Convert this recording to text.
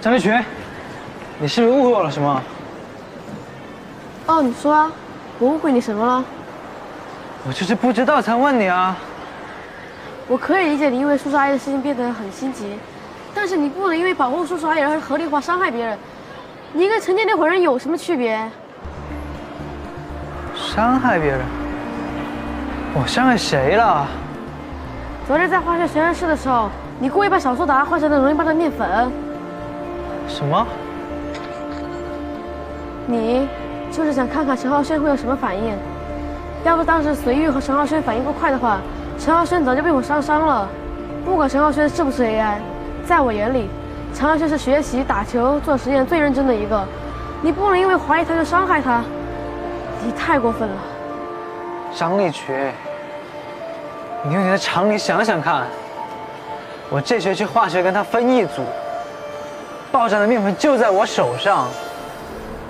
张立群，你是不是误会我了什么？哦，你说啊，我误会你什么了？我就是不知道才问你啊。我可以理解你因为叔叔阿姨的事情变得很心急，但是你不能因为保护叔叔阿姨而合理化伤害别人。你跟成年那伙人有什么区别？伤害别人？我伤害谁了？昨天在化学实验室的时候，你故意把小苏打换成了容易爆的面粉。什么？你就是想看看陈浩轩会有什么反应。要不当时随玉和陈浩轩反应够快的话，陈浩轩早就被我伤了。不管陈浩轩是不是 AI， 在我眼里，陈浩轩是学习、打球、做实验最认真的一个。你不能因为怀疑他就伤害他，你太过分了。张立群，你用你的常理想想看，我这学期化学跟他分一组，爆炸的面粉就在我手上。